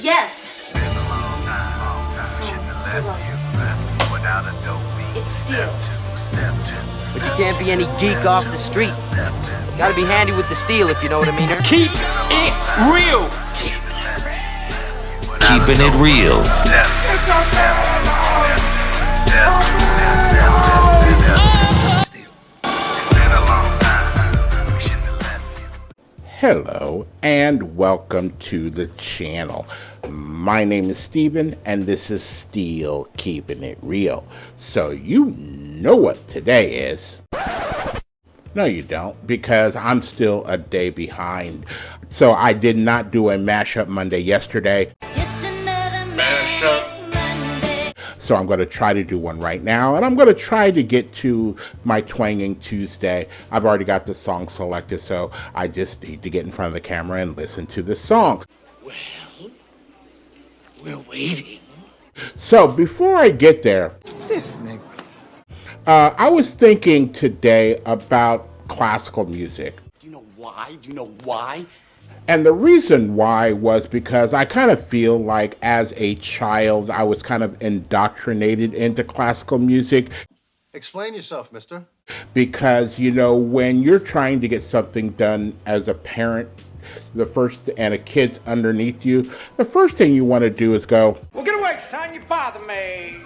Yes. It's steel. But you can't be any geek off the street. Gotta be handy with the steel, if you know what I mean. Keep it real. Keeping it real. Hello and welcome to the channel. My name is Steven and this is Steel Keeping It Real. So you know what today is. No, you don't, because I'm still a day behind. So I did not do a Mashup Monday yesterday. Just another Mashup Monday. So I'm going to try to do one right now, and I'm going to try to get to my Twanging Tuesday. I've already got the song selected, so I just need to get in front of the camera and listen to the song. Well, we're waiting. So before I get there, This nigga. I was thinking today about classical music. Do you know why? Do you know why? And the reason why was because I kind of feel like as a child, I was kind of indoctrinated into classical music. Explain yourself, mister. Because, you know, when you're trying to get something done as a parent, and a kid's underneath you, the first thing you want to do is go, Well, get away, son. Your father may.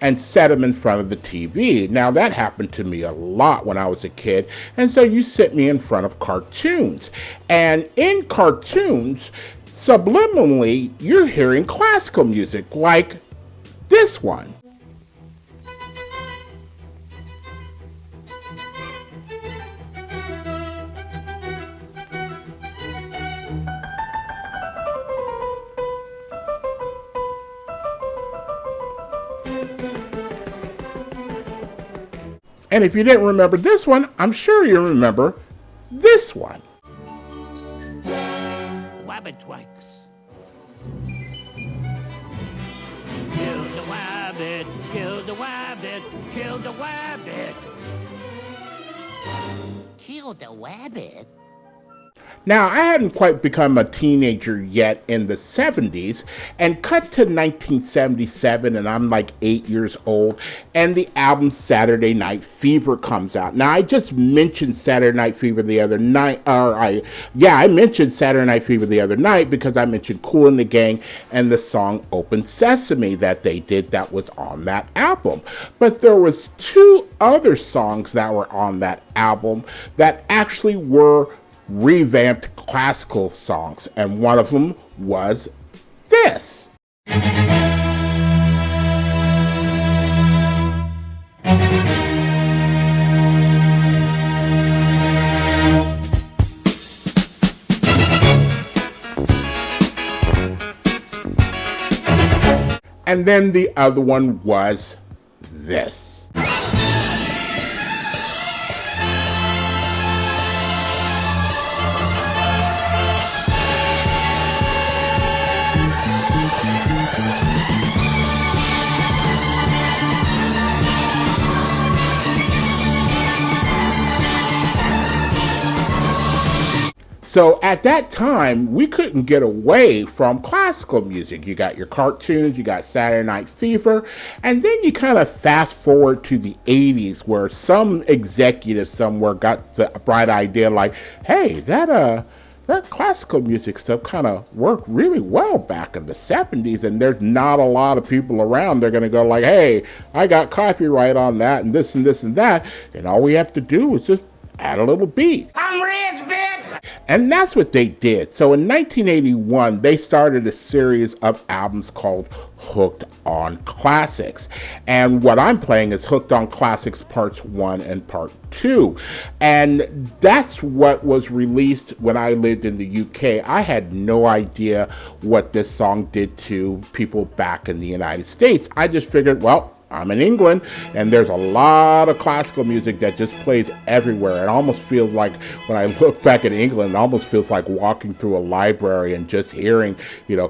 and set them in front of the TV. Now that happened to me a lot when I was a kid, and so you sit me in front of cartoons. And in cartoons, subliminally, you're hearing classical music, like this one. And if you didn't remember this one, I'm sure you remember this one. Wabbit twanks. Kill the wabbit, kill the wabbit, kill the wabbit. Kill the wabbit? Now, I hadn't quite become a teenager yet in the 70s, and cut to 1977, and I'm like 8 years old, and the album Saturday Night Fever comes out. Now, I just mentioned Saturday Night Fever the other night, I mentioned Saturday Night Fever the other night because I mentioned Kool and the Gang and the song Open Sesame that they did that was on that album. But there was two other songs that were on that album that actually were revamped classical songs, and one of them was this. And then the other one was this. So at that time, we couldn't get away from classical music. You got your cartoons, you got Saturday Night Fever, and then you kind of fast forward to the 80s where some executive somewhere got the bright idea like, hey, that classical music stuff kind of worked really well back in the 70s, and there's not a lot of people around. They're going to go like, hey, I got copyright on that and this and this and that, and all we have to do is just add a little beat. I'm rich, bitch. And that's what they did. So in 1981, they started a series of albums called Hooked on Classics. And what I'm playing is Hooked on Classics Parts 1 and Part 2. And that's what was released when I lived in the UK. I had no idea what this song did to people back in the United States. I just figured, well, I'm in England, and there's a lot of classical music that just plays everywhere. It almost feels like, when I look back at England, it almost feels like walking through a library and just hearing,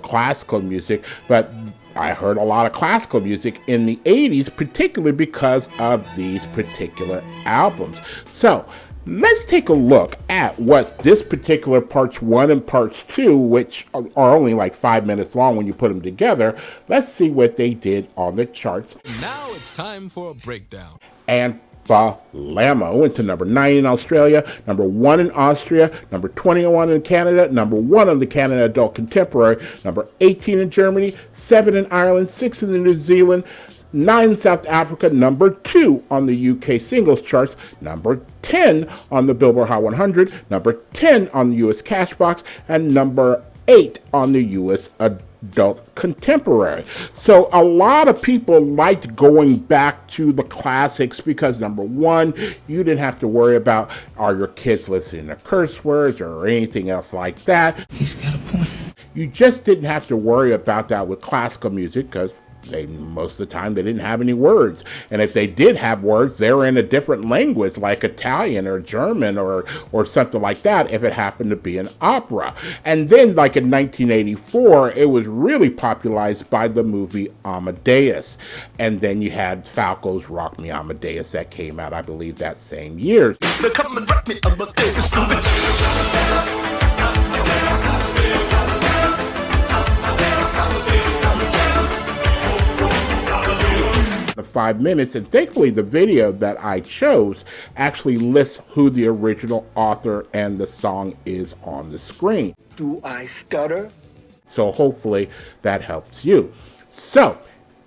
classical music. But I heard a lot of classical music in the 80s, particularly because of these particular albums. So Let's take a look at what this particular parts 1 and parts 2, which are only like 5 minutes long when you put them together. Let's see what they did on the charts. Now it's time for a breakdown. And Balamo went to number 9 in Australia, number 1 in Austria, number 21 in Canada, number 1 on the Canada Adult Contemporary, number 18 in Germany, 7 in Ireland, 6 in New Zealand, 9 in South Africa, number 2 on the UK singles charts, number 10 on the Billboard Hot 100, number 10 on the US Cashbox, and number 8 on the US Adult Contemporary. So a lot of people liked going back to the classics because, number one, you didn't have to worry about are your kids listening to curse words or anything else like that. He's got a point. You just didn't have to worry about that with classical music because most of the time they didn't have any words, and if they did have words, they were in a different language like Italian or German or something like that if it happened to be an opera. And then like in 1984 it was really popularized by the movie Amadeus, and then you had Falco's Rock Me Amadeus that came out I believe that same year. The 5 minutes, and thankfully the video that I chose actually lists who the original author and the song is on the screen. Do I stutter? So hopefully that helps you. So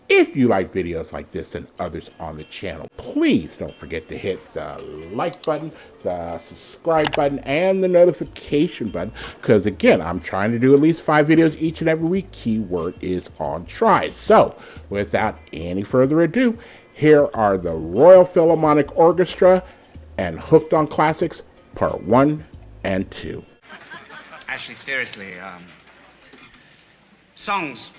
if you like videos like this and others on the channel, please don't forget to hit the like button, the subscribe button, and the notification button, because again, I'm trying to do at least 5 videos each and every week. Keyword is on try. So without any further ado, here are the Royal Philharmonic Orchestra and Hooked on Classics Part 1 and 2. Actually, seriously, songs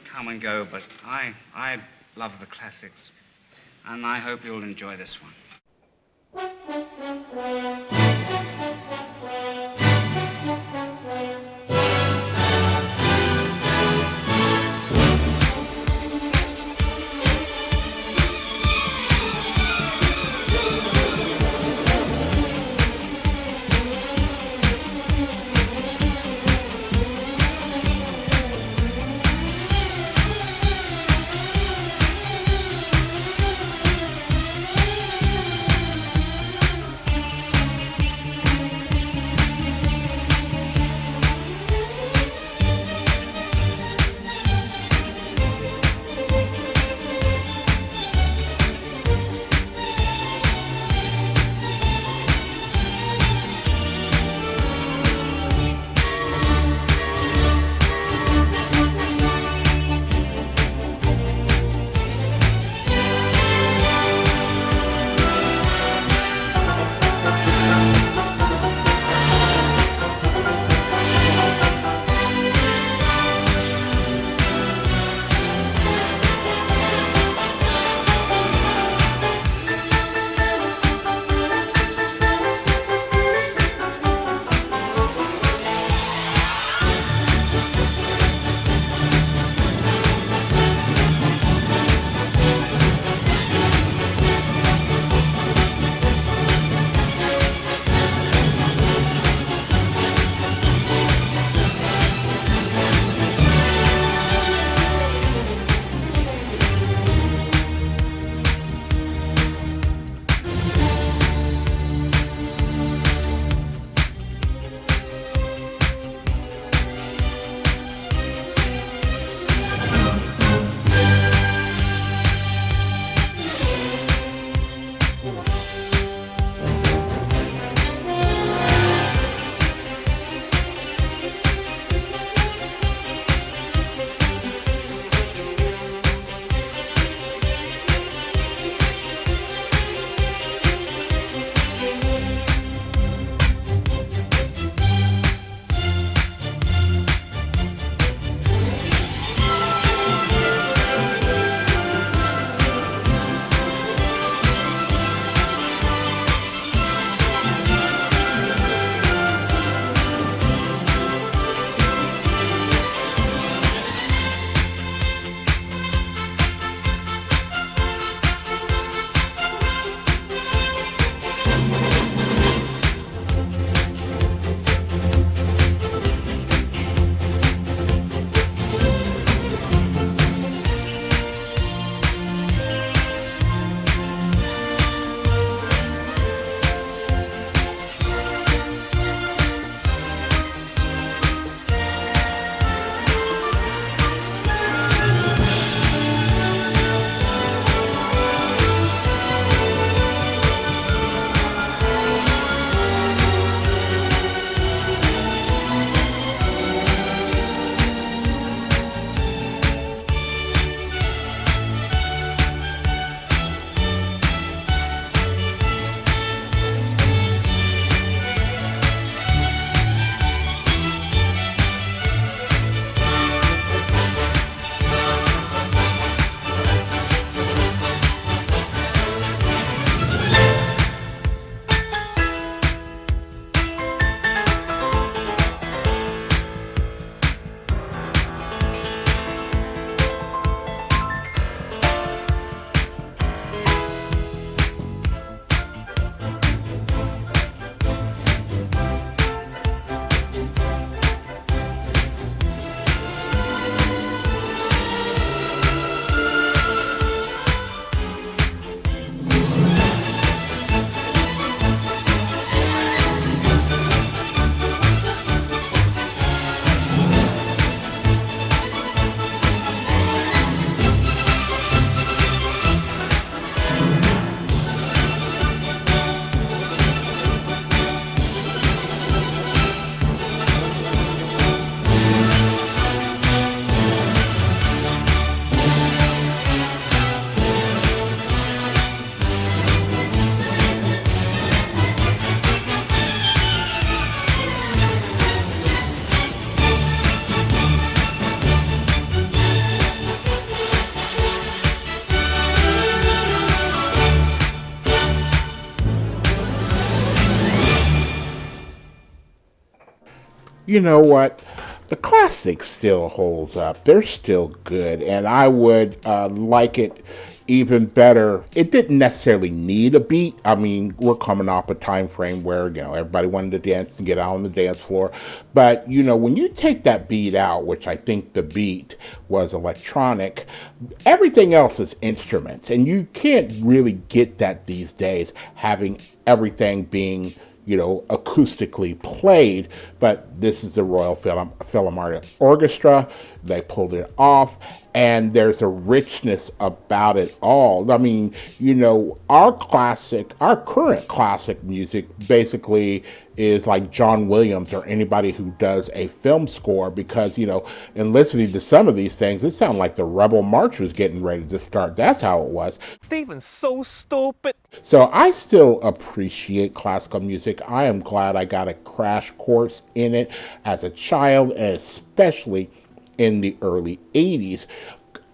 come and go, but I love the classics, and I hope you'll enjoy this one. You know what? The classic still holds up. They're still good, and I would like it even better. It didn't necessarily need a beat. I mean, we're coming off a time frame where, everybody wanted to dance and get out on the dance floor. But, when you take that beat out, which I think the beat was electronic, everything else is instruments. And you can't really get that these days, having everything being acoustically played, but this is the Royal Philharmonic Orchestra. They pulled it off, and there's a richness about it all. I mean, our current classic music basically is like John Williams or anybody who does a film score, because, in listening to some of these things, it sounded like the Rebel March was getting ready to start. That's how it was. Steven's so stupid. So I still appreciate classical music. I am glad I got a crash course in it as a child, and especially in the early 80s.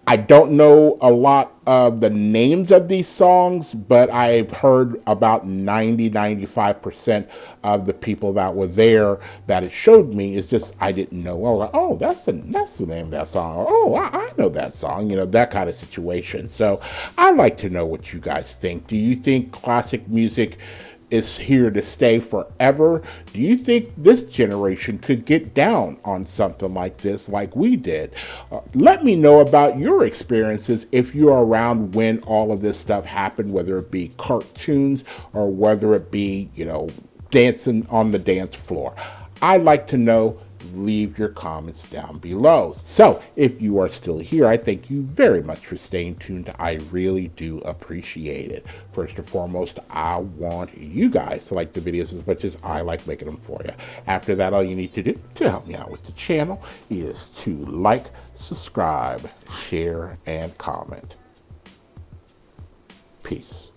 I don't know a lot of the names of these songs, but I've heard about 95% of the people that were there that it showed me. It's just I didn't know. Well, oh, that's the name of that song. Or, oh, I know that song. That kind of situation. So I'd like to know what you guys think. Do you think classic music is here to stay forever? Do you think this generation could get down on something like this like we did? Let me know about your experiences if you're around when all of this stuff happened, whether it be cartoons or whether it be, dancing on the dance floor. I'd like to know. Leave your comments down below. So if you are still here, I thank you very much for staying tuned. I really do appreciate it. First and foremost, I want you guys to like the videos as much as I like making them for you. After that, all you need to do to help me out with the channel is to like, subscribe, share, and comment. Peace.